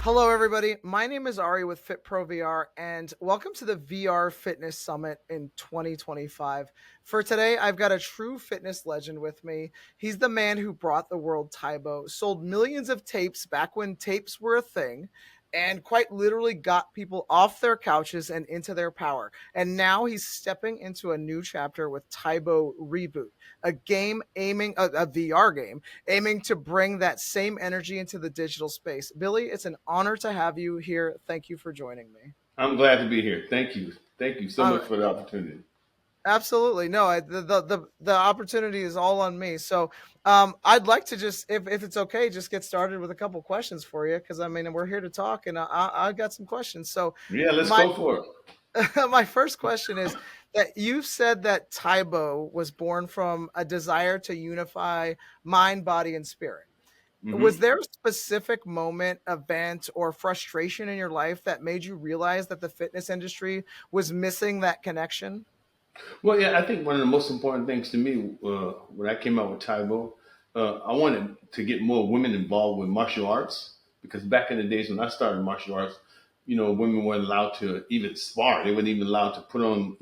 Hello, everybody. My name is Ari with FitProVR, and welcome to the VR Fitness Summit in 2025. For today, I've got a true fitness legend with me. He's the man who brought the world Taebo, sold millions of tapes back when tapes were a thing, and quite literally got people off their couches and into their power. And now he's stepping into a new chapter with Taebo Reboot, a VR game aiming to bring that same energy into the digital space. Billy, it's an honor to have you here. Thank you for joining me. I'm glad to be here. Thank you. Thank you so Um, much for the opportunity. Absolutely. No, the opportunity is all on me. So, I'd like to just, if it's okay, just get started with a couple questions for you, because I mean we're here to talk, and I got some questions. So, Yeah, let's my go for it. my first question is that you said that Taibo was born from a desire to unify mind, body, and spirit. Was Hmm. there a specific moment, event, or frustration in your life that made you realize that the fitness industry was missing that connection? Well, yeah, I think one of the most important things to me when I came out with Taebo, I wanted to get more women involved with martial arts because back in the days when I started martial arts, women weren't allowed to even spar. They weren't even allowed to put on,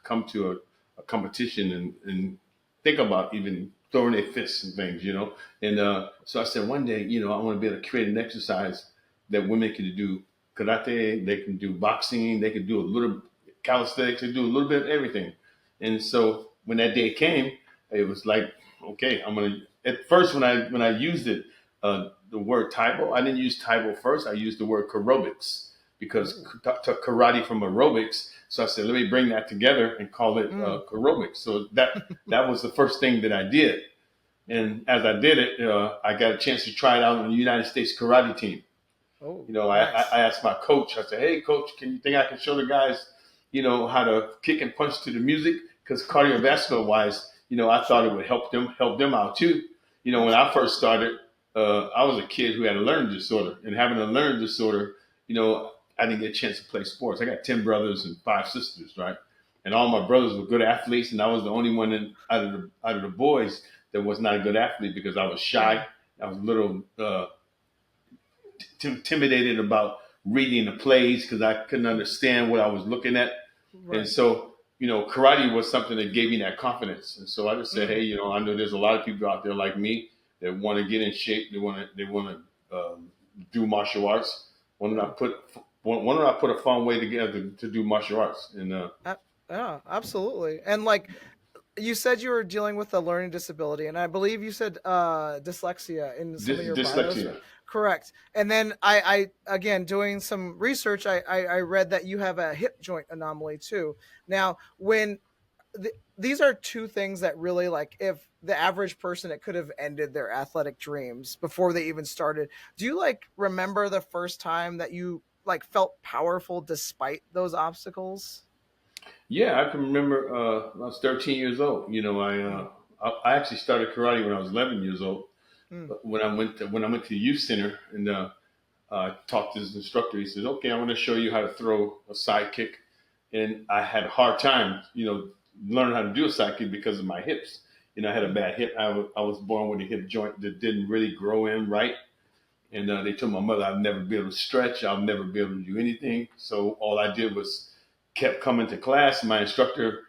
come to a competition and think about even throwing their fists and things. And so I said one day, I want to be able to create an exercise that women can do karate, they can do boxing, they can do a little calisthenics, they do a little bit of everything. And so when that day came, it was like, okay, I'm gonna. At first, when I used it, the word Taibo, I didn't use Taibo first. I used the word aerobics because Ooh. karate from aerobics. So I said, let me bring that together and call it Mm. aerobics. So that was the first thing that I did. And as I did it, I got a chance to try it out on the United States karate team. Oh, I nice. asked my coach, I said, hey, coach, can you think I can show the guys, how to kick and punch to the music? Because cardiovascular wise, I thought it Sure. would help them out too. When I Absolutely. first started, I was a kid who had a learning disorder. And having a learning disorder, I didn't get a chance to play sports. I got 10 brothers and 5 sisters, right? And all my brothers were good athletes. And I was the only one out of the boys that was not a good athlete because I was shy. Mm. I was a little intimidated about reading the plays because I couldn't understand what I was looking at. And Right. so, karate was something that gave me that confidence. And so I just said, hey, Mm. I know there's a lot of people out there like me that want to get in shape. They want to do martial arts. Why don't I Yeah. put why don't I put a fun way together to do martial arts? And A- yeah, absolutely. And like you said, you were dealing with a learning disability, and I believe you said dyslexia in some of your bios. dyslexia. Correct. And then I again doing some research, I read that you have a hip joint anomaly too. Now, when these are two things that really, like, if the average person, it could have ended their athletic dreams before they even started. Do you like remember the first time that you like felt powerful despite those obstacles? Yeah, I can remember I was 13 years old. Mm, I actually started karate when I was 11 years old. mm, But when I went to the youth center and talked to his instructor, he says, "Okay, I'm going to show you how to throw a side kick." And I had a hard time, learning how to do a side kick because of my hips. I had a mm, bad hip. I was born with a hip joint that didn't really grow in right. And they told my mother I'd never be able to stretch. I'll never be able to do anything. So all I did was kept coming to class. My instructor,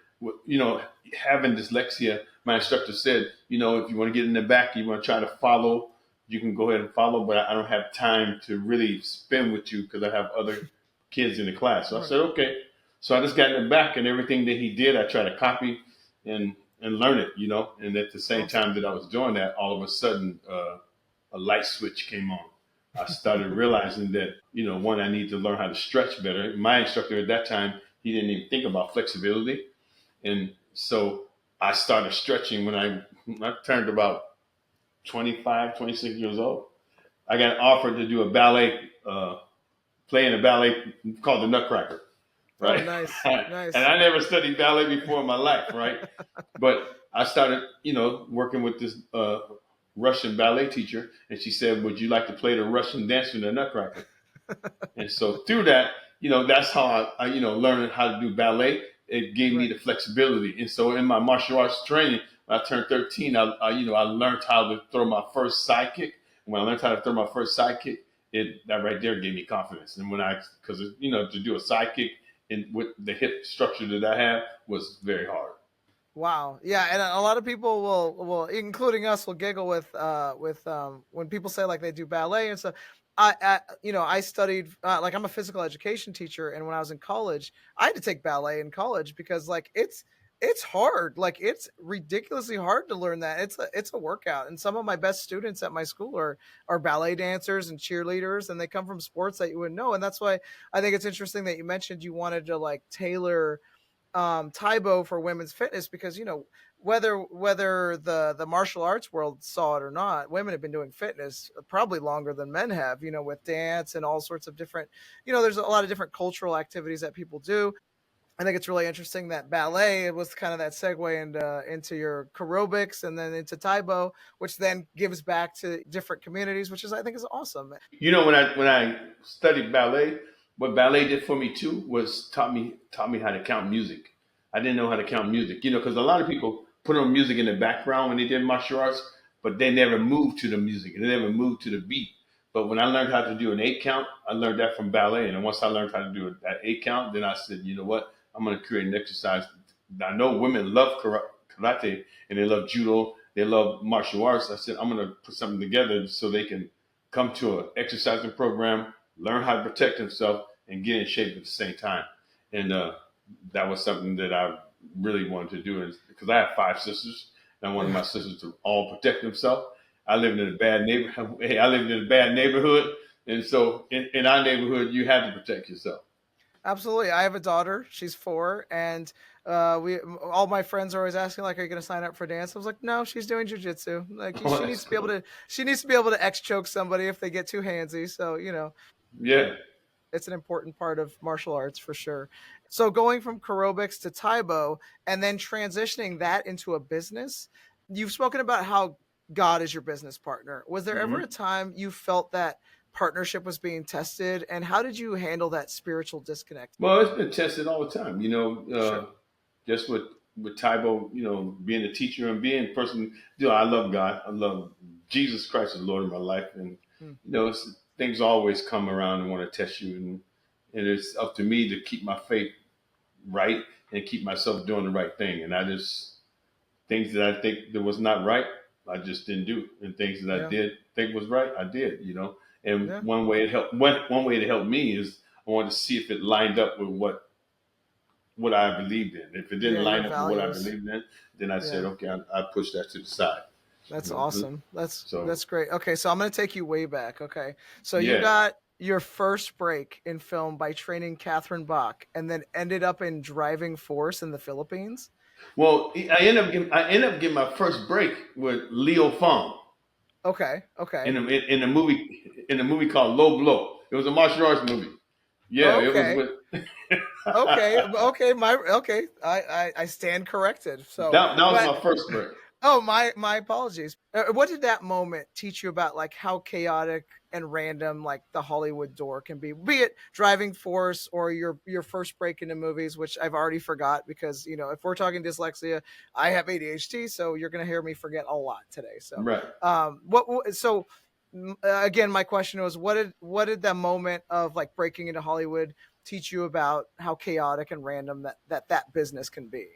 having dyslexia, my instructor said, if you want to get in the back, you want to try to follow, you can go ahead and follow, but I don't have time to really spend with you because I have other kids in the class. So I right. said, okay. So I just got in the back, and everything that he did, I tried to copy and learn it. And at the same Awesome. time that I was doing that, all of a sudden, a light switch came on. I started realizing that, one, I need to learn how to stretch better. My instructor at that time, he didn't even think about flexibility. And so I started stretching when I turned about 25, 26 years old. I got offered to do a ballet, play in a ballet called the Nutcracker, Oh, right? nice, And nice. I never studied ballet before in my life, right? But I started, working with this Russian ballet teacher, and she said, "Would you like to play the Russian dance in the Nutcracker?" And so through that, that's how I learned how to do ballet. It gave me Right. the flexibility. And so in my martial arts training, when I turned 13, I learned how to throw my first side kick. And when I learned how to throw my first side kick, it that right there gave me confidence. And when because to do a side kick and with the hip structure that I have was very hard. Wow. Yeah, and a lot of people will, including us, will giggle with when people say like they do ballet and stuff. I studied like I'm a physical education teacher, and when I was in college, I had to take ballet in college because like it's hard. Like it's ridiculously hard to learn that. It's a workout. And some of my best students at my school are ballet dancers and cheerleaders, and they come from sports that you wouldn't know. And that's why I think it's interesting that you mentioned you wanted to like tailor Taebo for women's fitness because whether the martial arts world saw it or not, women have been doing fitness probably longer than men have. With dance and all sorts of different. There's a lot of different cultural activities that people do. I think it's really interesting that ballet was kind of that segue into your aerobics and then into Taebo, which then gives back to different communities, which is I think is awesome. When I studied ballet, what ballet did for me too was taught me how to count music. I didn't know how to count music, because a lot of people put on music in the background when they did martial arts, but they never moved to the music. They never moved to the beat. But when I learned how to do an 8 count, I learned that from ballet. And then once I learned how to do that 8 count, then I said, you know what? I'm going to create an exercise. I know women love karate and they love judo. They love martial arts. I said, I'm going to put something together so they can come to an exercising program, learn how to protect themselves, and get in shape at the same time. And that was something that I really wanted to do because I have 5 sisters, and I wanted my sisters to all protect themselves. I lived in a bad neighborhood. Hey, I lived in a bad neighborhood, and so in our neighborhood, you had to protect yourself. Absolutely. I have a daughter. She's 4, and we all my friends are always asking like, "Are you going to sign up for dance?" I was like, "No, she's doing jujitsu. Like, Oh, she needs that's to be able cool. to X choke somebody if they get too handsy." So Yeah. it's an important part of martial arts for sure. So going from aerobics to Taibo and then transitioning that into a business, you've spoken about how God is your business partner. Was there ever a Hmm. time you felt that partnership was being tested, and how did you handle that spiritual disconnect? Well, it's been tested all the time. Sure. Just with Tybo, being a teacher and being a person. I love God. I love Jesus Christ, the Lord of my life, and Hmm. things always come around and want to test you, and it's up to me to keep my faith right and keep myself doing the right thing. And I just things that I think that was not right, I just didn't do, and things that I Yeah. did think was right, I did. And Yeah. one way to help me is I wanted to see if it lined up with what I believed in. If it didn't Yeah. Your line up with what I values. believed in, then I said, Yeah. okay, I push that to the side. That's You know, awesome. That's so that's great. Okay, so I'm gonna take you way back. Okay, so you yeah. got your first break in film by training Catherine Bach, and then ended up in Driving Force in the Philippines. Well, I ended up getting my first break with Leo Fong Okay, okay, in a movie called Low Blow. It was a martial arts movie. Yeah, it was okay, with okay. I stand corrected. So, that was but my first break. oh, my apologies. What did that moment teach you about like how chaotic and random like the Hollywood door can be it Driving Force or your first break into movies, which I've already forgot because if we're talking dyslexia, I have ADHD, so you're gonna hear me forget a lot today. So, Right. again, my question was, what did that moment of like breaking into Hollywood teach you about how chaotic and random that business can be?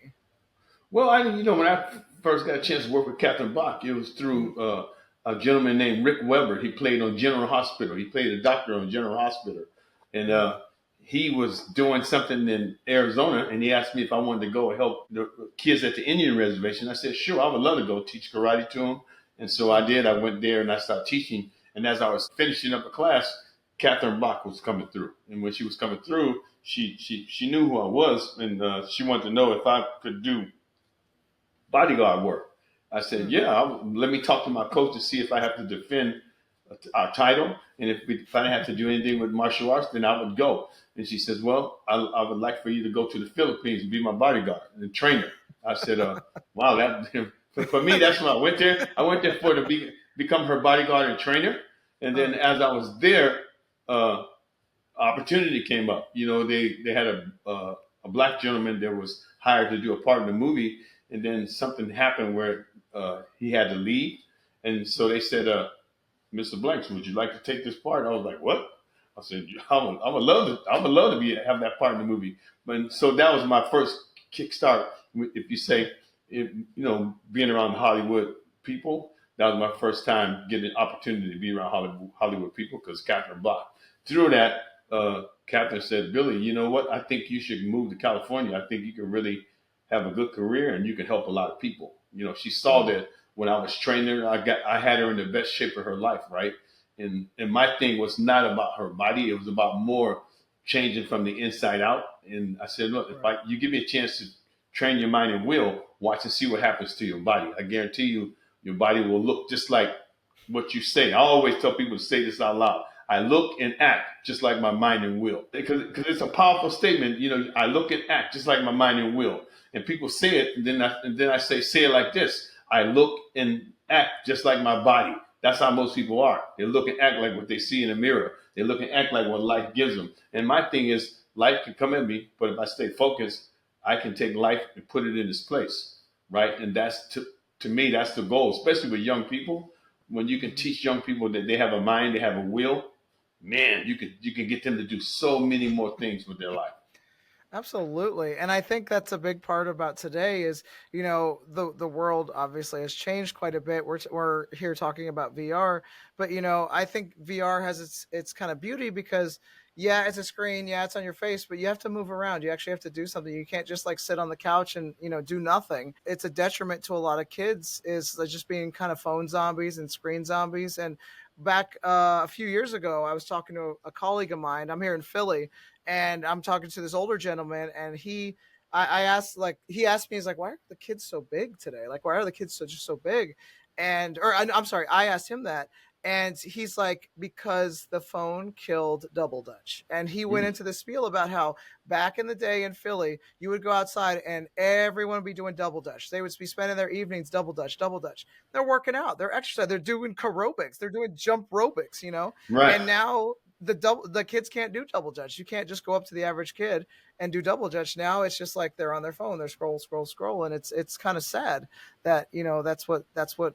Well, when I first got a chance to work with Captain Bach, it was Mhm. through a gentleman named Rick Weber. He played on General Hospital. He played a doctor on General Hospital, and Mhm. he was doing something in Arizona, and he asked me if I wanted to go and help the kids at the Indian reservation. I said, sure, I would love to go teach karate to them, and so I Mhm. did. I went there and I started teaching, and as I was finishing up a class, Catherine Bach was coming through, and when she was coming through, she knew who I was, and she wanted to know if I could do bodyguard work. I said, Mm. yeah, let me talk to my coach to see if I have to defend our title. And if I didn't have to do anything with martial arts, then I would go. And she says, well, I would like for you to go to the Philippines and be my bodyguard and trainer. I said, wow, that for me, that's when I went there. I went there for to become her bodyguard and trainer. And then Huh. as I was there, uh, opportunity came up. They had a black gentleman that was hired to do a part in the movie, and then something happened where he had to leave, and so they said, Mr. Blanks, would you like to take this part? I was like, what? I said, I would love to be have that part in the movie. But so that was my first kickstart. If you say, being around Hollywood people, that was my first time getting an opportunity to be around Hollywood people because Catherine Block. Through that, Catherine said, Billy, you know what? I think you should move to California. I think you can really have a good career and you can help a lot of people. She saw Mm, that when I was training her, I had her in the best shape of her life, right? And my thing was not about her body; it was about more changing from the inside out. And I said, look, if right. you give me a chance to train your mind and will, watch and see what happens to your body. I guarantee you, your body will look just like what you say. I always tell people to say this out loud. I look and act just like my mind and will, because it's a powerful statement. I look and act just like my mind and will, and people say it, and then I say it like this: I look and act just like my body. That's how most people are. They look and act like what they see in the mirror. They look and act like what life gives them. And my thing is, life can come at me, but if I stay focused, I can take life and put it in its place, right? And that's to me, that's the goal, especially with young people. When you can Mhm. teach young people that they have a mind, they have a will, man, you can get them to do so many more things with their life. Absolutely. And I think that's a big part about today is, the world obviously has changed quite a bit. We're here talking about VR, but I think VR has its kind of beauty because yeah, it's a screen, yeah, it's on your face, but you have to move around. You actually have to do something. You can't just like sit on the couch and, do nothing. It's a detriment to a lot of kids is like, just being kind of phone zombies and screen zombies. And back a few years ago, I was talking to a colleague of mine. I'm here in Philly, and I'm talking to this older gentleman, and I asked, like, he asked me, he's like, why are the kids so big today? Like, why are the kids just so big? I'm sorry, I asked him that, and he's like, because the phone killed double dutch. And he went Mm, into the spiel about how back in the day in Philly, you would go outside and everyone would be doing double dutch. They would be spending their evenings double dutch, double dutch. They're working out, they're exercising, they're doing aerobics, they're doing jump aerobics. right. And now the kids can't do double dutch. You can't just go up to the average kid and do double dutch. Now it's just like they're on their phone, they're scroll, scroll, scroll, and it's kind of sad that that's what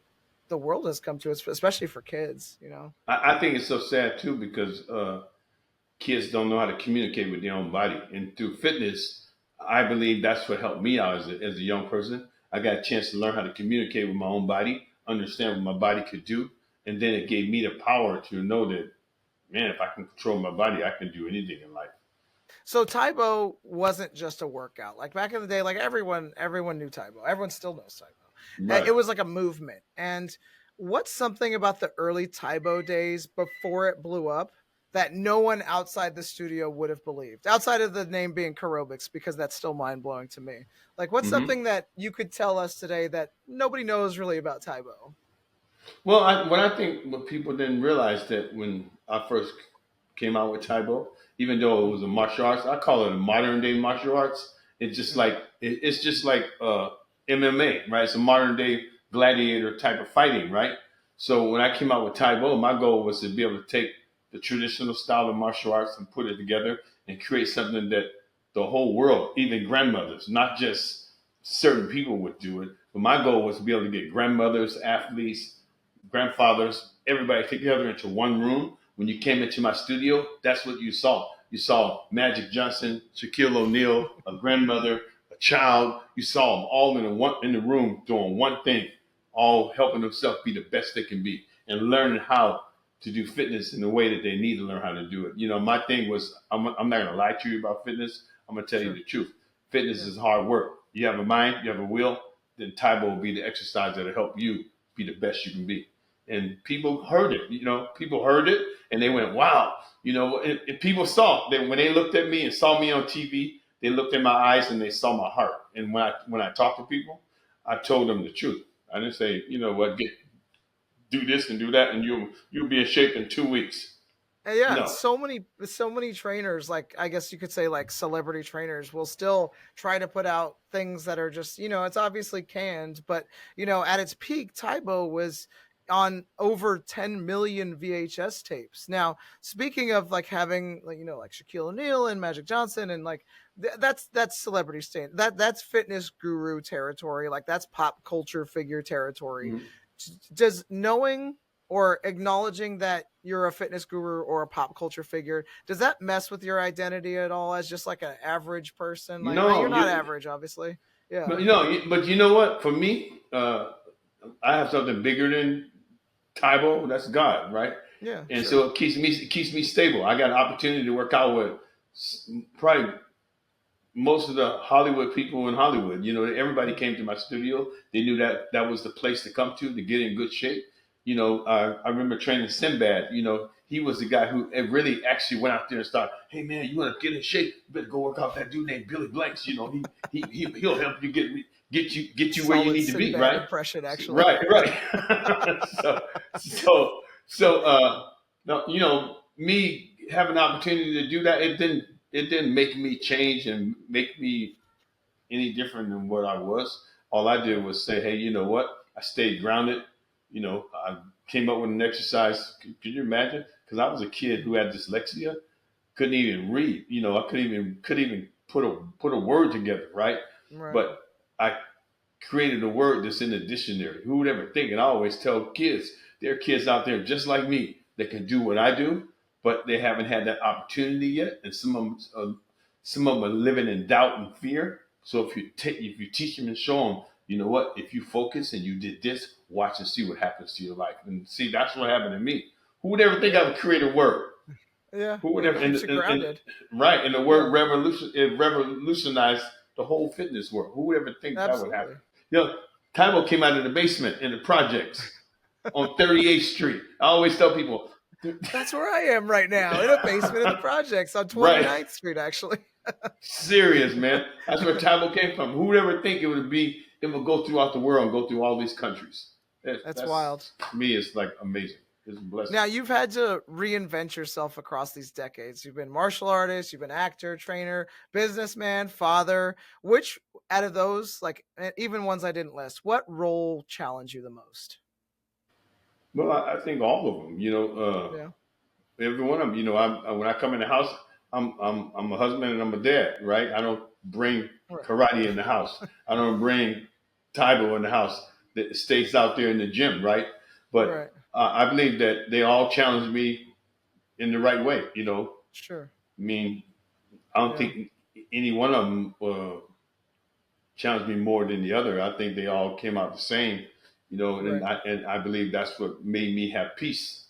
the world has come to, especially for kids. I think it's so sad too because kids don't know how to communicate with their own body. And through fitness, I believe that's what helped me out as a young person. I got a chance to learn how to communicate with my own body, understand what my body could do. And then it gave me the power to know that, man, if I can control my body, I can do anything in life. So Taebo wasn't just a workout. Like back in the day, like everyone knew Taebo. Everyone still knows Taebo. It Right. was like a movement. And what's something about the early Taebo days before it blew up that no one outside the studio would have believed, outside of the name being Aerobics, because that's still mind blowing to me. Like, what's Hmm. something that you could tell us today that nobody knows really about Taebo? Well, what I think what people didn't realize that when I first came out with Taibo, even though it was a martial arts, I call it a modern day martial arts. Mm, It's just like MMA, right? It's a modern day gladiator type of fighting, right? So when I came out with Taibo, my goal was to be able to take the traditional style of martial arts and put it together and create something that the whole world, even grandmothers, not just certain people would do it. But my goal was to be able to get grandmothers, athletes, grandfathers, everybody together into one room. When you came into my studio, that's what you saw. You saw Magic Johnson, Shaquille O'Neal, a grandmother, a child. You saw them all in the room doing one thing, all helping themselves be the best they can be and learning how to do fitness in the way that they need to learn how to do it. My thing was, I'm not going to lie to you about fitness. I'm going to tell you sure. the truth. Fitness Yeah. is hard work. You have a mind, you have a will, then Tae Bo will be the exercise that'll help you be the best you can be. And people heard it. People heard it and they went, "Wow!" And people saw that when they looked at me and saw me on TV, they looked in my eyes and they saw my heart. And when I talked to people, I told them the truth. I didn't say, "You know what, do this and do that, and you'll be in shape in 2 weeks." And yeah, and No. so many trainers, like I guess you could say like celebrity trainers, will still try to put out things that are just, it's obviously canned, but at its peak, Tybo was on over 10 million VHS tapes. Now, speaking of like having like like Shaquille O'Neal and Magic Johnson and like that's celebrity stand. That's fitness guru territory, like that's pop culture figure territory. Mhm. Does knowing or acknowledging that you're a fitness guru or a pop culture figure, does that mess with your identity at all as just like an average person? Like you're No, not average, obviously. Yeah. but you know what? For me, I have something bigger than Taebo. That's God, right? Yeah, And sure. so it keeps me stable. I got an opportunity to work out with probably most of the Hollywood people in Hollywood. You know, everybody came to my studio. They knew that that was the place to come to get in good shape. You know, I remember training Sinbad. You know, he was the guy who really actually went out there and started. Hey man, you want to get in shape? You better go work out with that dude named Billy Blanks. You know, he'll help you get you where you Solid need to be. Sinbad Right, impression, actually. right, right. So no, you know, me having an opportunity to do that, it didn't make me change and make me any different than what I was. All I did Right. was say, hey, you know what? I stayed grounded. You know, I came up with an exercise. Can you imagine? Because I was a kid who had dyslexia, couldn't even read. You know, I couldn't even put a word together, right? Right. But I created a word that's in the dictionary. Who would ever think? And I always tell kids, there are kids out there just like me that can do what I do, but they haven't had that opportunity yet. And some of them are living in doubt and fear. So if you teach them and show them, you know what? If you focus and you did this, watch and see what happens to your life. And see, that's what happened to me. Who would ever think I Yeah. would create a word? Yeah. Who would It ever? keeps you grounded. Right, and the Yeah. word revolution it revolutionized the whole fitness world. Who would ever think that would happen? Absolutely. You know, Taebo came out of the basement in the projects on 38th Street. I always tell people, That's where I am right now, in a basement in the projects on right, 29th Street, actually. serious man. That's where Taebo came from. Who would ever think it would go throughout the world and go through all these countries? That's That's wild. to me, it's like amazing. It's a blessing. Now you've had to reinvent yourself across these decades. You've been martial artist, you've been actor, trainer, businessman, father. Which out of those, like even ones I didn't list, what role challenged you the most? Well, I think all of them. You know, Yeah. every one of them. You know, when I come in the house, I'm a husband and I'm a dad, right? I don't bring Right. karate in the house. I don't bring Taebo in the house. That stays out there in the gym, right? But Right. I believe that they all challenge me in the right way. You know, Sure. I mean, I don't Yeah. think any one of them challenged me more than the other. I think they all came out the same. You know, Right. and I believe that's what made me have peace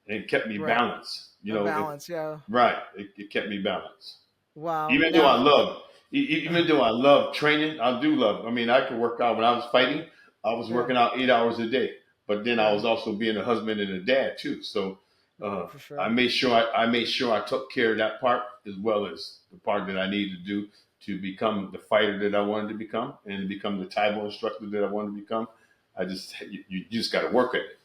and kept me Right. balanced. You A know, balance. Yeah. right, it kept me balanced. Wow. Even though I Now, love, even though I love training, I do love. I mean, I could work out when I was fighting. I was yeah. working out 8 hours a day, but then I Yeah. was also being a husband and a dad too. So For I sure. made sure I made sure I took care of that part as well as the part that I needed to do to become the fighter that I wanted to become and become the Taebo instructor that I wanted to become. You just got to work at it.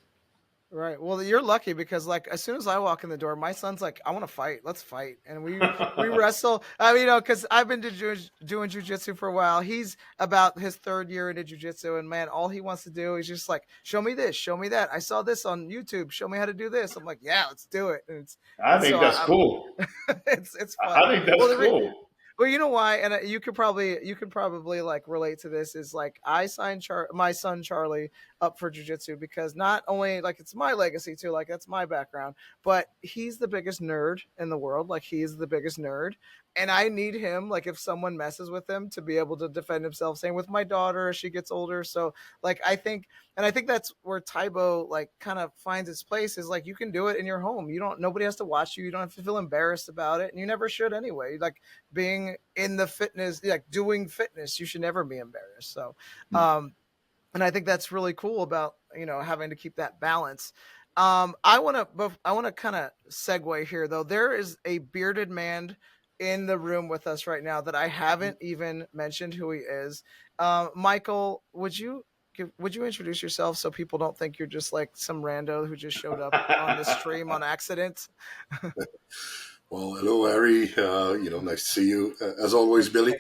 Right. Well, you're lucky because like as soon as I walk in the door, my son's like, "I want to fight. Let's fight." And we wrestle. I mean, because I've been doing jujitsu for a while. He's about his third year into jujitsu, and man, all he wants to do is just like, "Show me this, show me that. I saw this on YouTube. Show me how to do this." I'm like, "Yeah, let's do it." I And think so that's cool. it's fun. I think Well, that's cool. well, you know why, and you could probably like relate to this. Is like I signed my son Charlie up for jujitsu because not only like it's my legacy too, like that's my background, but he's the biggest nerd in the world. Like he's the biggest nerd, and I need him. Like if someone messes with him to be able to defend himself. Same with my daughter as she gets older. So like I think that's where Taebo like kind of finds its place. Is like you can do it in your home. You don't. Nobody has to watch you. You don't have to feel embarrassed about it, and you never should anyway. Like being in the fitness, like doing fitness, you should never be embarrassed. So, um, and I think that's really cool about having to keep that balance. I want to kind of segue here though. There is a bearded man in the room with us right now that I haven't even mentioned who he is. Michael, would you introduce yourself so people don't think you're just like some rando who just showed up on the stream on accident? Well, hello, Harry. Nice to see you. As always, Billy.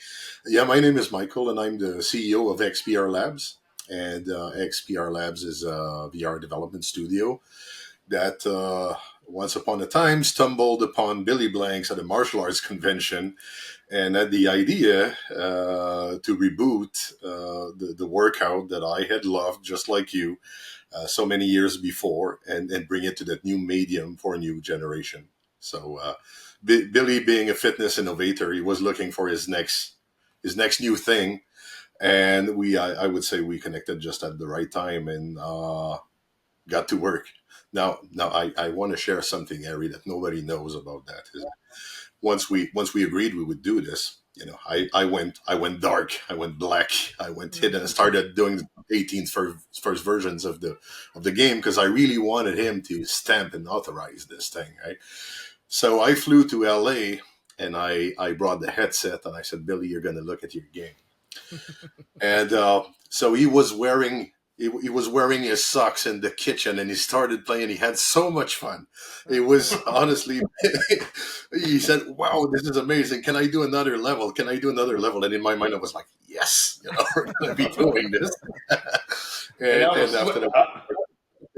Yeah, my name is Michael, and I'm the CEO of XPR Labs. And XPR Labs is a VR development studio. that once upon a time stumbled upon Billy Blanks at a martial arts convention and had the idea to reboot the workout that I had loved, just like you, so many years before, and bring it to that new medium for a new generation. So Billy, being a fitness innovator, he was looking for his next new thing, and I would say we connected just at the right time and got to work. Now I want to share something, Harry, that nobody knows about that. Is once we agreed we would do this, I went dark, I went black, I went hidden, and started doing 18 first versions of the game because I really wanted him to stamp and authorize this thing, right? So I flew to LA and I brought the headset and I said, Billy, you're going to look at your game. And so he was wearing his socks in the kitchen and he started playing. He had so much fun. It was honestly, he said, wow, this is amazing. Can I do another level? Can I do another level? And in my mind, I was like, yes, we're going to be doing this. And I And was after that,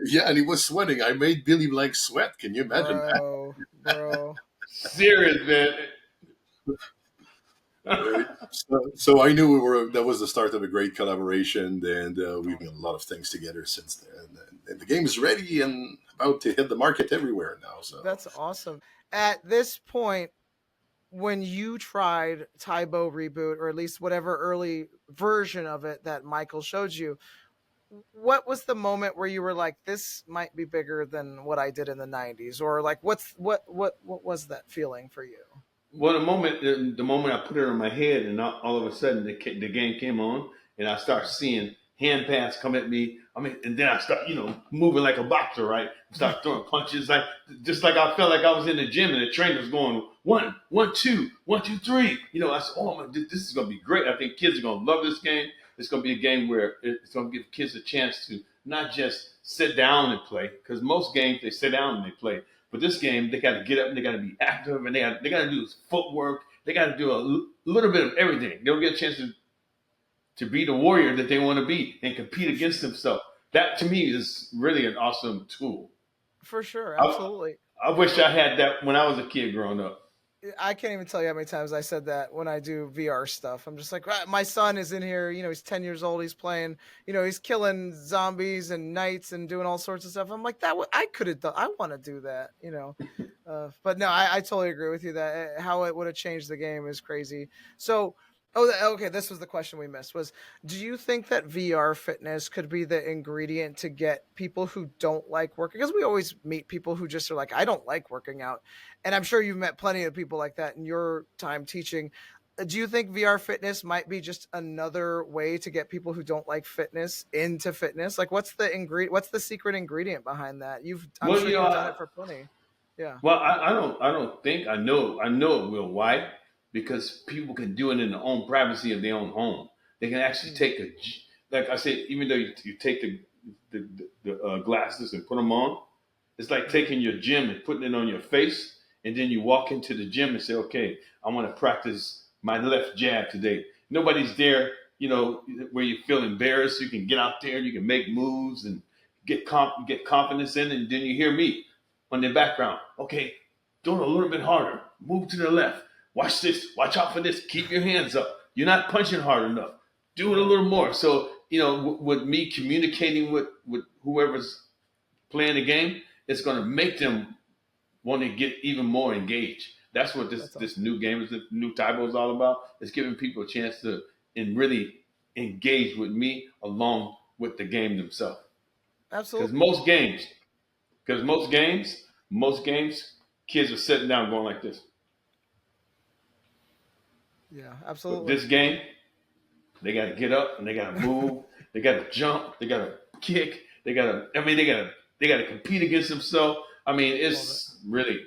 yeah, and he was sweating. I made Billy Blanks sweat. Can you imagine that? Bro. serious, man. Right. So I knew that was the start of a great collaboration, and we've done a lot of things together since then. And the game is ready and about to hit the market everywhere now. So That's awesome. At this point, when you tried Taebo Reboot, or at least whatever early version of it that Michael showed you, what was the moment where you were like, "This might be bigger than what I did in the '90s," or like, what was that feeling for you? Well, the moment I put it on my head, and all of a sudden the game came on, and I start seeing hand pads come at me. I mean, and then I start, moving like a boxer, right? Start throwing punches, like just like I felt like I was in the gym, and the trainer was going 1, 1, 2, 1, 2, 3. I said, "Oh my, this is gonna be great. I think kids are gonna love this game. It's gonna be a game where it's gonna give kids a chance to not just sit down and play, because most games they sit down and they play." But this game, they got to get up and they got to be active and they got to do footwork. They got to do a little bit of everything. They'll get a chance to be the warrior that they want to be and compete against themselves. That to me is really an awesome tool. For sure, I, absolutely. I wish I had that when I was a kid growing up. I can't even tell you how many times I said that when I do VR stuff. I'm just like, "Ah, my son is in here. He's 10 years old. He's playing. He's killing zombies and knights and doing all sorts of stuff." I'm like, I could have done. I want to do that. But no, I totally agree with you that how it would have changed the game is crazy. So, okay, this was the question we missed. Was, do you think that VR fitness could be the ingredient to get people who don't like working? Because we always meet people who just are like, I don't like working out, and I'm sure you've met plenty of people like that in your time teaching. Do you think VR fitness might be just another way to get people who don't like fitness into fitness? Like, what's the ingredient? What's the secret ingredient behind that? I'm Well, sure you've done it for plenty. Yeah. I don't think I know it will. Why? Because people can do it in their own privacy of their own home. They can actually Mm. take like I said, even though you take the glasses and put them on, it's like Mhm. taking your gym and putting it on your face, and then you walk into the gym and say, "Okay, I want to practice my left jab today." Nobody's there, where you feel embarrassed. You can get out there, you can make moves and get confidence in, and then you hear me on the background. Okay, do it a little bit harder. Move to the left. Watch this. Watch out for this. Keep your hands up. You're not punching hard enough. Do it a Right. little more. So, with me communicating with whoever's playing the game, it's going to make them want to get even more engaged. That's what this That's this awesome. new game is. The new Taebo is all about. It's giving people a chance to and really engage with me along with the game themselves. Because Absolutely. most games, because most games, kids are sitting down going like this. Yeah, But absolutely. this game, they got to get up and they got to move. They got to jump. They got to kick. They got to. I mean, they got to compete against themselves. I mean, Love it. it's really.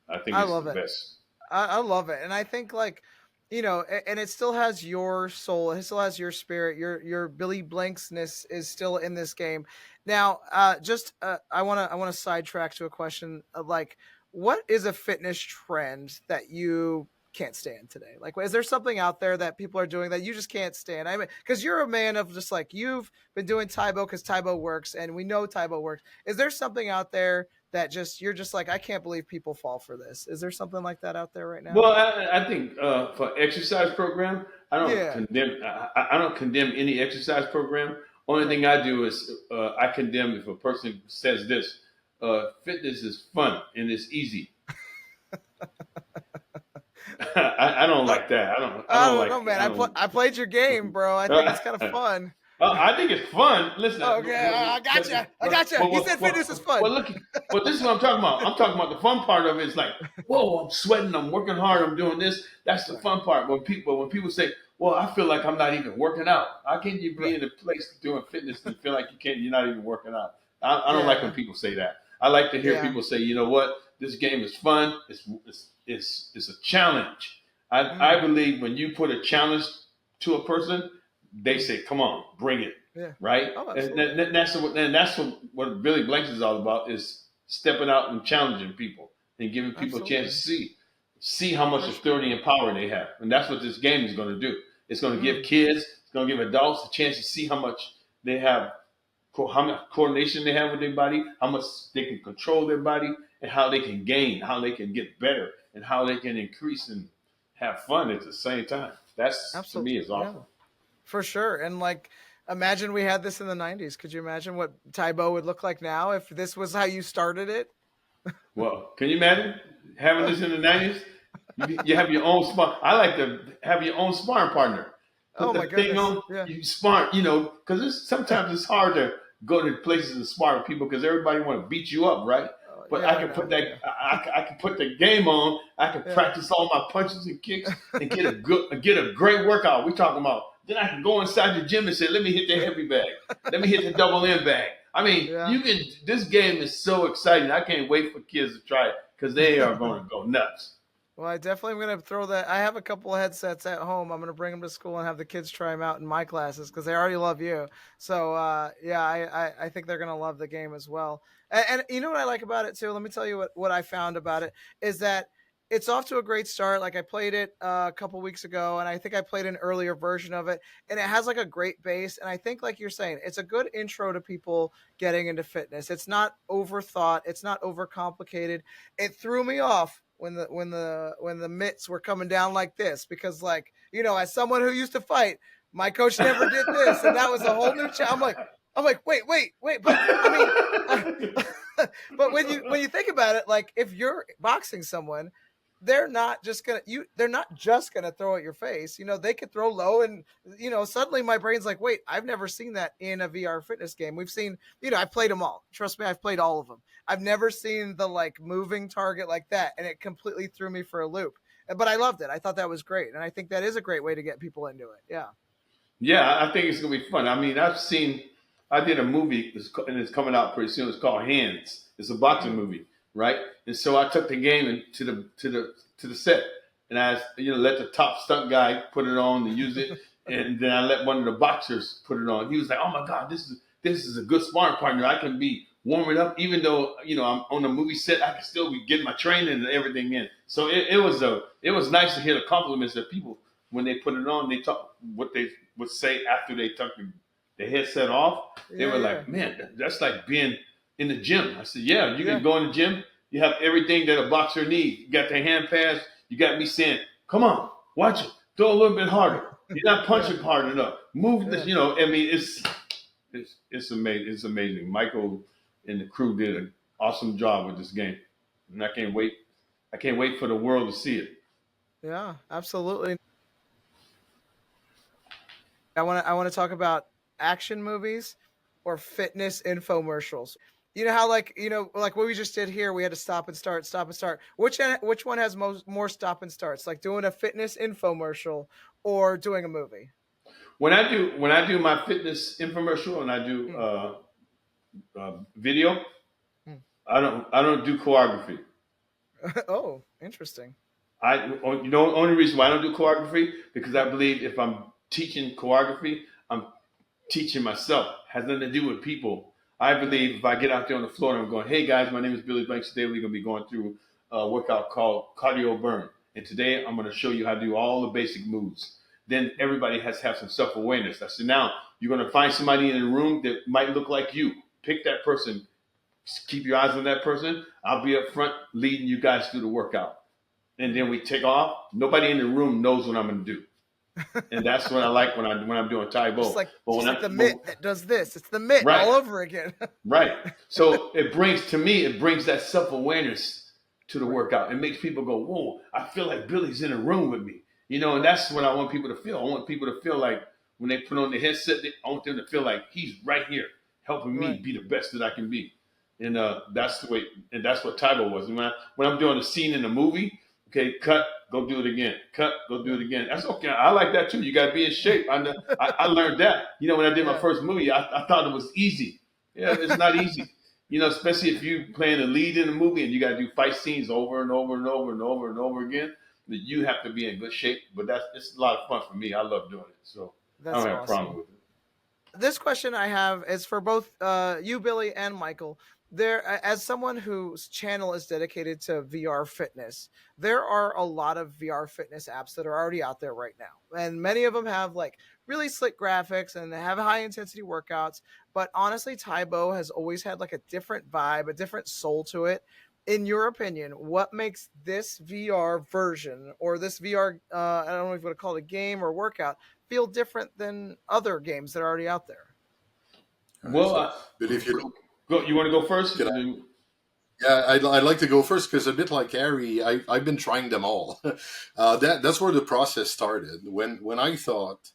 I think I it's the love it. best. I love it, and I think like, and it still has your soul. It still has your spirit. Your Billy Blanksness is still in this game. Now, just I want to sidetrack to a question of like, what is a fitness trend that you can't stand today? Like, is there something out there that people are doing that you just can't stand? I mean, because you're a man of just like, you've been doing Taebo because Taebo works, and we know Taebo works. Is there something out there that just you're just like, I can't believe people fall for this? Is there something like that out there right now? Well, I think for exercise program, Yeah. I don't condemn any exercise program. Only thing I do is I condemn if a person says this: fitness is fun and it's easy. I don't like that. I don't know, man. I played your game, bro. I think it's kind of fun. I think it's fun. Listen, Okay, I gotcha. I gotcha. He said fitness is fun. Well, look, well, this is what I'm talking about. I'm talking about the fun part of it. It's like, whoa, I'm sweating, I'm working hard, I'm doing this. That's the fun part. When people say, well, I feel like I'm not even working out. How can you be in a place doing fitness and feel like you're not even working out? I don't like when people say that. I like to hear people say, you know what, this game is fun. It's a challenge. I believe when you put a challenge to a person, they say, "Come on, bring it." Yeah. Right? Oh, And that's what Billy Blanks is all about, is stepping out and challenging people and giving people a chance to see how much authority and power they have. And that's what this game is going to do. It's going to give kids, it's going to give adults a chance to see how much they have, how much coordination they have with their body, how much they can control their body, and how they can gain, how they can get better, and how they can increase and have fun at the same time. That's, to me, is awesome. Yeah. For sure. And like, imagine we had this in the 90s. Could you imagine what Taebo would look like now if this was how you started it? Well, can you imagine having this in the 90s? You have your own spar. I like to have your own sparring partner. Put the thing on, you spar, because sometimes it's hard to go to places and spar with people because everybody want to beat you up, right? But I can put that. I can put the game on. I can practice all my punches and kicks and get a great workout. We talking about. Then I can go inside the gym and say, "Let me hit the heavy bag. Let me hit the double end bag." I mean, you can. This game is so exciting. I can't wait for kids to try it because they are going to go nuts. Well, I definitely am going to throw that. I have a couple of headsets at home. I'm going to bring them to school and have the kids try them out in my classes because they already love you. So, I think they're going to love the game as well. And you know what I like about it too? Let me tell you what I found about it is that it's off to a great start. Like I played it a couple weeks ago, and I think I played an earlier version of it, and it has like a great base. And I think, like you're saying, it's a good intro to people getting into fitness. It's not overthought. It's not overcomplicated. It threw me off when the mitts were coming down like this because, like, as someone who used to fight, my coach never did this, and that was a whole new challenge. I'm like, wait, but I mean, but when you think about it, like if you're boxing someone, they're not just gonna throw at your face. They could throw low, and suddenly my brain's like, wait, I've never seen that in a VR fitness game. We've seen, I've played them all. Trust me, I've played all of them. I've never seen the like moving target like that, and it completely threw me for a loop. But I loved it. I thought that was great, and I think that is a great way to get people into it. Yeah. Yeah, I think it's gonna be fun. I mean, I did a movie, and it's coming out pretty soon. It's called Hands. It's a boxing movie, right? And so I took the game to the set, and I let the top stunt guy put it on and use it, and then I let one of the boxers put it on. He was like, "Oh my God, this is a good sparring partner. I can be warming up, even though I'm on the movie set. I can still be getting my training and everything in." So it was nice to hear the compliments that people, when they put it on, they talk what they would say after they took the headset off. They were like, "Man, that's like being in the gym." I said, "Yeah, you can go in the gym. You have everything that a boxer needs. You got the hand pads. You got me saying, 'Come on, watch it. Throw a little bit harder. You're not punching hard enough. Move this.'" I mean, it's amazing. It's amazing. Michael and the crew did an awesome job with this game, and I can't wait. I can't wait for the world to see it. Yeah, absolutely. I want to talk about action movies or fitness infomercials. You know how like what we just did here, we had to stop and start, stop and start. Which one has more stop and starts? Like doing a fitness infomercial or doing a movie? When I do my fitness infomercial and I do video, I don't do choreography. Oh, interesting. Only reason why I don't do choreography, because I believe if I'm teaching choreography, I'm teaching myself. It has nothing to do with people. I believe if I get out there on the floor and I'm going, "Hey guys, my name is Billy Blanks. Today we're going to be going through a workout called cardio burn." And today I'm going to show you how to do all the basic moves. Then everybody has to have some self awareness. I said, now you're going to find somebody in the room that might look like you. Pick that person. Keep your eyes on that person. I'll be up front leading you guys through the workout. And then we take off. Nobody in the room knows what I'm going to do. And that's what I like when I'm doing Tae just Bo. like But just when like I the mitt that does this. It's the mitt right, all over again. right. So it brings that self awareness to the Right. workout. It makes people go, whoa, I feel like Billy's in a room with me. And that's what I want people to feel. I want people to feel like when they put on the headset, I want them to feel like he's right here helping me Right. be the best that I can be. And that's the way, and that's what Taebo was. When I'm doing a scene in a movie, okay, cut, go do it again. Cut, go do it again. That's okay. I like that too. You got to be in shape. I learned that. When I did my Yeah. first movie, I thought it was easy. Yeah, it's not easy. Especially if you playing a lead in a movie and you got to do fight scenes over and over and over and over and over again. That you have to be in good shape. But it's a lot of fun for me. I love doing it, so I That's don't have a problem awesome. with it. This question I have is for both you, Billy, and Michael. As someone whose channel is dedicated to VR fitness, there are a lot of VR fitness apps that are already out there right now, and many of them have like really slick graphics and they have high intensity workouts. But honestly, Taebo has always had like a different vibe, a different soul to it. In your opinion, what makes this VR version or this VR, I don't know if you want to call it a game or workout, feel different than other games that are already out there? All right. Well, So, but if you go. You want to go first? can Yeah, I'd like to go first because a bit like Harry, I've been trying them all. That's where the process started. When I thought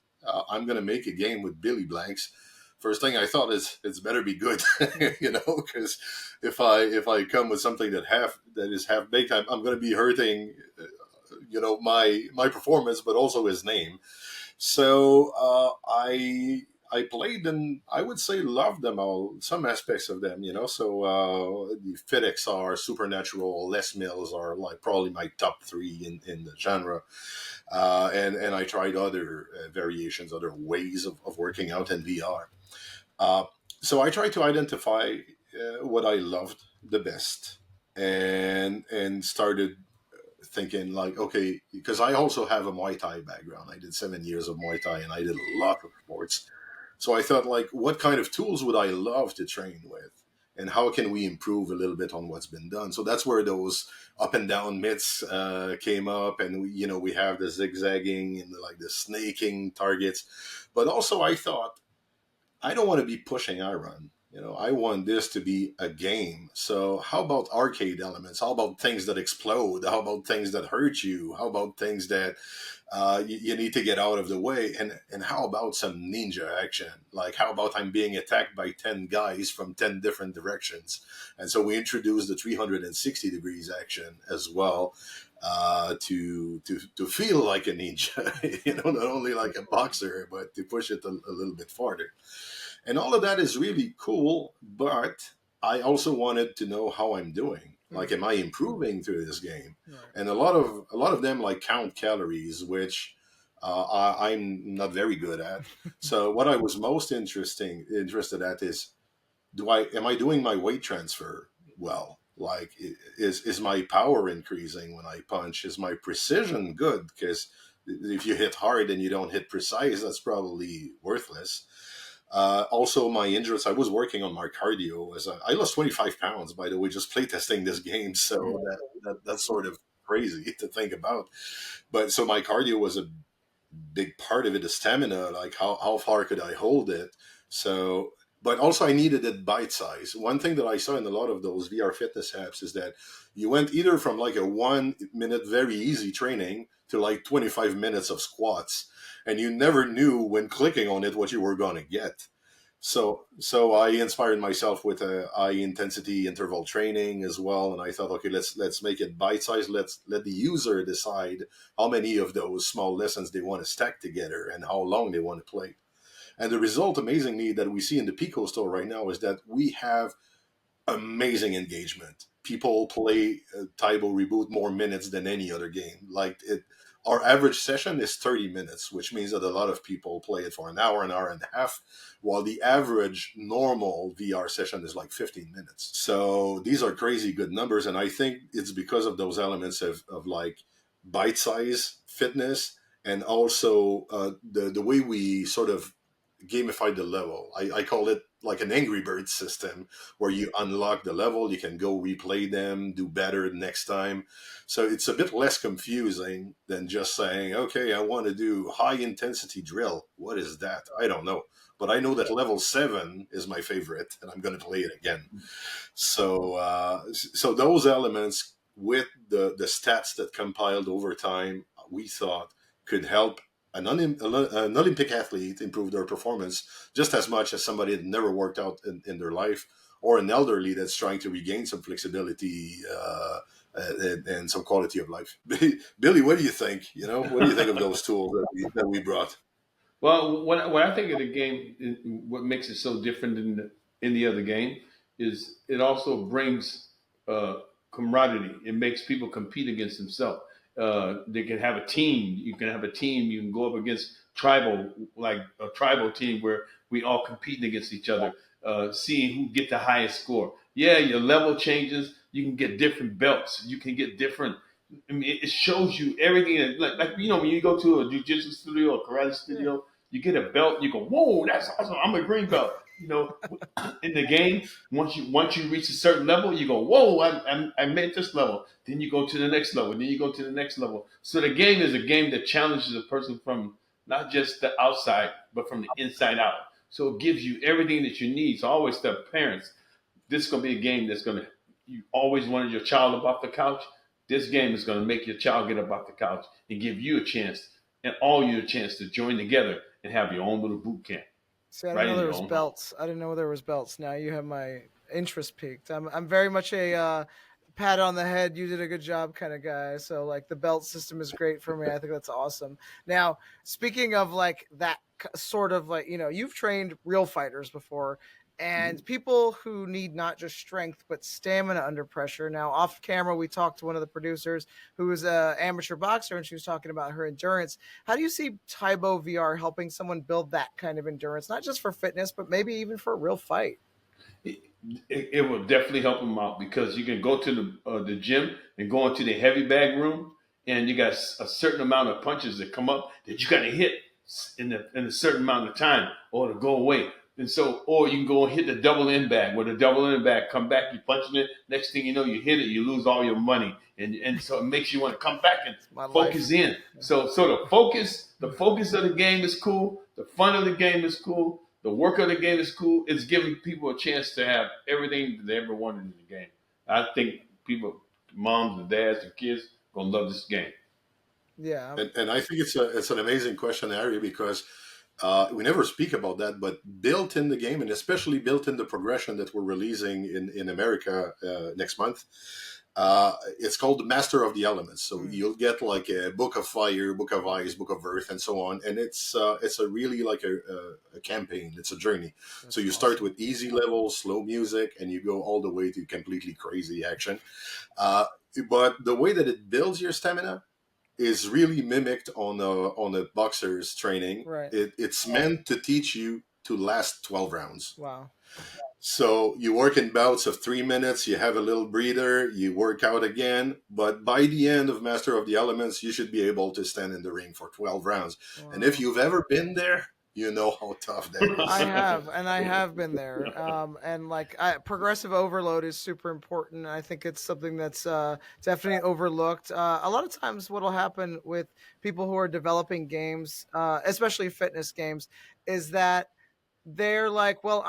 I'm going to make a game with Billy Blanks, first thing I thought is it's better be good, because if I come with something that is half baked, I'm going to be hurting, my performance, but also his name. So I played and I would say loved them all, some aspects of them, So the FitXR, Supernatural, Les Mills are like probably my top three in the genre. And I tried other variations, other ways of working out in VR. Uh, so I tried to identify what I loved the best and started thinking like, okay, because I also have a Muay Thai background. I did 7 years of Muay Thai and I did a lot of sports. So I thought like, what kind of tools would I love to train with? And how can we improve a little bit on what's been done? So that's where those up and down mitts came up, and we have the zigzagging and like the snaking targets. But also, I thought I don't want to be pushing iron. I want this to be a game. So how about arcade elements? How about things that explode? How about things that hurt you? How about things that you need to get out of the way? And how about some ninja action? Like how about I'm being attacked by 10 guys from 10 different directions? And so we introduced the 360 degrees action as well, to feel like a ninja, not only like a boxer, but to push it a little bit farther. And all of that is really cool, but I also wanted to know how I'm doing. Like, Mm, am I improving through this game? right. And a lot of them like count calories, which I'm not very good at. So what I was most interested at is, am I doing my weight transfer well? Like, is my power increasing when I punch? Is my precision good? Because if you hit hard and you don't hit precise, that's probably worthless. Also, my injuries. I was working on my cardio. I lost 25 pounds, by the way, just playtesting this game. So that's sort of crazy to think about. But so my cardio was a big part of it. The stamina, like how far could I hold it? So, but also I needed it bite size. One thing that I saw in a lot of those VR fitness apps is that you went either from like a 1 minute very easy training to like 25 minutes of squats, and you never knew when clicking on it what you were going to get. So I inspired myself with a high intensity interval training as well, and I thought, okay, let's make it bite sized. Let's let the user decide how many of those small lessons they want to stack together and how long they want to play. And the result, amazingly, that we see in the Pico store right now is that we have amazing engagement. People play Taebo Reboot more minutes than any other game. Like our average session is 30 minutes, which means that a lot of people play it for an hour and a half, while the average normal VR session is like 15 minutes. So these are crazy good numbers, and I think it's because of those elements of like bite size fitness, and also the way we sort of gamify the level. I call it like an Angry Bird system where you unlock the level, you can go replay them, do better next time. So it's a bit less confusing than just saying, okay, I want to do high intensity drill. What is that? I don't know. But I know that level 7 is my favorite and I'm going to play it again. So those elements with the stats that compiled over time, we thought could help an Olympic athlete improve their performance just as much as somebody that never worked out in their life, or an elderly that's trying to regain some flexibility and some quality of life. Billy, what do you think? What do you think of those tools that we brought? Well, when I think of the game, what makes it so different than any other game is it also brings uh, camaraderie. It makes people compete against themselves. They can have a team. You can have a team. You can go up against tribal, like a tribal team where we all competing against each other, seeing who get the highest score. Yeah, your level changes. You can get different belts. You can get different. I mean, it shows you everything. Like when you go to a jujitsu studio or karate Yeah. studio, you get a belt, you go, whoa, that's awesome. I'm a green belt. In the game, once you reach a certain level, you go, whoa, I made this level. Then you go to the next level. Then you go to the next level. So the game is a game that challenges a person from not just the outside, but from the inside out. So it gives you everything that you need. So I always tell parents, this is going to be a game that's going to, you always wanted your child up off the couch. This game is going to make your child get up off the couch and give you a chance and all you a chance to join together and have your own little boot camp See, I didn't right know in there your was own home. belts. I didn't know there was belts. Now you have my interest peaked. I'm very much a pat on the head. You did a good job kind of guy. So like the belt system is great for me. I think that's awesome. Now speaking of like that sort of like you've trained real fighters before. And people who need not just strength but stamina under pressure. Now, off camera, we talked to one of the producers who was an amateur boxer, and she was talking about her endurance. How do you see Taebo VR helping someone build that kind of endurance, not just for fitness, but maybe even for a real fight? It, it will definitely help them out because you can go to the gym and go into the heavy bag room, and you got a certain amount of punches that come up that you got to hit in a certain amount of time or to go away. And so, or you can go and hit the double end bag. Where the double end bag come back, you punching it. Next thing you know, you hit it, you lose all your money, and so it makes you want to come back and It's my life. focus in. So the focus of the game is cool. The fun of the game is cool. The work of the game is cool. It's giving people a chance to have everything that they ever wanted in the game. I think people, moms and dads and kids, gonna love this game. Yeah. And I think it's an amazing question, Harry, because we never speak about that, but built in the game, and especially built in the progression that we're releasing in America next month, it's called the Master of the Elements. So Mm, you'll get like a Book of Fire, Book of Ice, Book of Earth, and so on. And it's a really like a campaign. It's a journey. So that's you start awesome. with easy levels, slow music, and you go all the way to completely crazy action. Uh, but the way that it builds your stamina is really mimicked on a boxer's training. Right. It's meant to teach you to last 12 rounds. Wow. So you work in bouts of 3 minutes, you have a little breather, you work out again, but by the end of Master of the Elements, you should be able to stand in the ring for 12 rounds. And if Wow. you've ever been there, you know how tough that I is. have, and I have been there. And like progressive overload is super important. I think it's something that's definitely overlooked. A lot of times, what'll happen with people who are developing games, especially fitness games, is that they're like, well,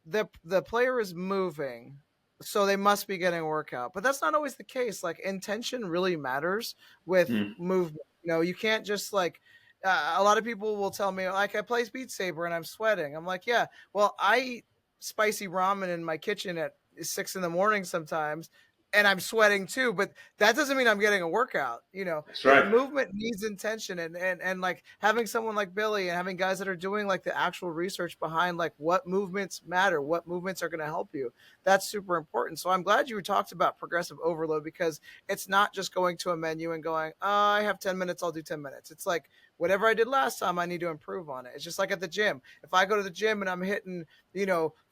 the player is moving, so they must be getting a workout. But that's not always the case. Like intention really matters with Hmm. movement. You can't just like a lot of people will tell me like I play Beat Saber and I'm sweating. I'm like, yeah, well, I eat spicy ramen in my kitchen at 6 in the morning sometimes, and I'm sweating too. But that doesn't mean I'm getting a workout. That's right. Movement needs intention, and like having someone like Billy and having guys that are doing like the actual research behind like what movements matter, what movements are going to help you. That's super important. So I'm glad you talked about progressive overload because it's not just going to a menu and going, oh, I have 10 minutes, I'll do 10 minutes. It's like whatever I did last time, I need to improve on it. It's just like at the gym. If I go to the gym and I'm hitting,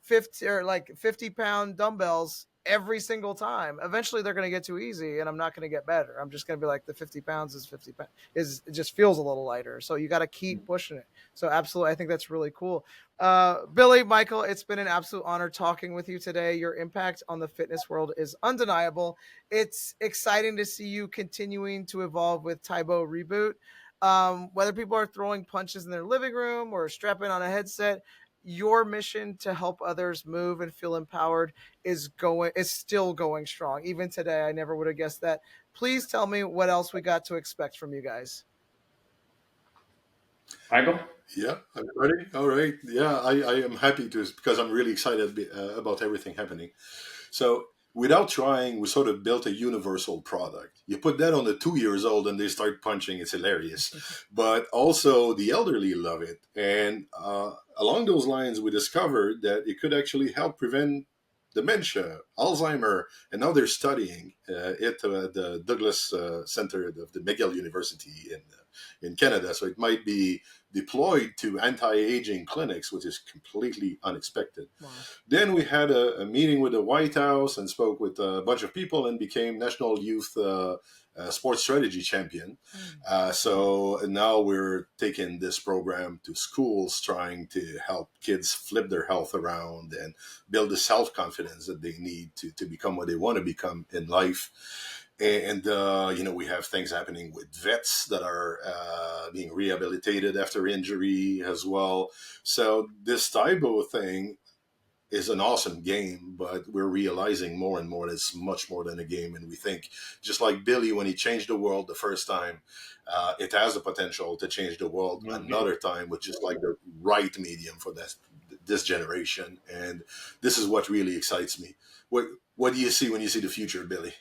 50 or like 50-pound dumbbells every single time. Eventually they're going to get too easy and I'm not going to get better. I'm just going to be like, the 50 pounds is 50 pounds, is, it just feels a little lighter. So you got to keep pushing it. So absolutely, I think that's really cool. Billy, Michael, it's been an absolute honor talking with you today. Your impact on the fitness world is undeniable. It's exciting to see you continuing to evolve with Taebo Reboot. Whether people are throwing punches in their living room or strapping on a headset, your mission to help others move and feel empowered is still going strong. Even today, I never would have guessed that. Please tell me what else we got to expect from you guys. Michael? Yeah, I'm ready. All right. Yeah, I am happy to, because I'm really excited about everything happening. So without trying, we sort of built a universal product. You put that on the 2 years old and they start punching, it's hilarious. But also the elderly love it. And along those lines, we discovered that it could actually help prevent dementia, Alzheimer, and now they're studying it at the Douglas Center of the McGill University in Canada. So it might be deployed to anti-aging clinics, which is completely unexpected. Wow. Then we had a meeting with the White House and spoke with a bunch of people and became National Youth Sports Strategy Champion. So now we're taking this program to schools, trying to help kids flip their health around and build the self-confidence that they need to become what they want to become in life. And we have things happening with vets that are being rehabilitated after injury as well. So this Taebo thing is an awesome game, but we're realizing more and more that it's much more than a game. And we think, just like Billy, when he changed the world the first time, it has the potential to change the world another time with just like the right medium for this generation. And this is what really excites me. What do you see when you see the future, Billy?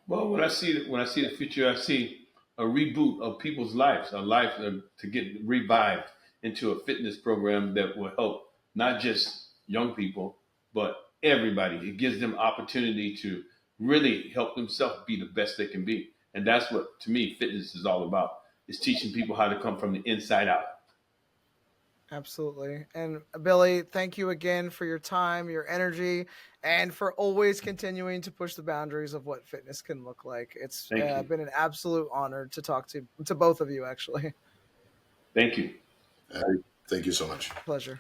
Well, when I see the future, I see a reboot of people's lives, a life to get revived into a fitness program that will help not just young people, but everybody. It gives them opportunity to really help themselves be the best they can be, and that's what, to me, fitness is all about. It's teaching people how to come from the inside out. Absolutely. And Billy, thank you again for your time, your energy, and for always continuing to push the boundaries of what fitness can look like. It's Thank you. been an absolute honor to talk to both of you, actually. Thank you. Thank you so much. Pleasure.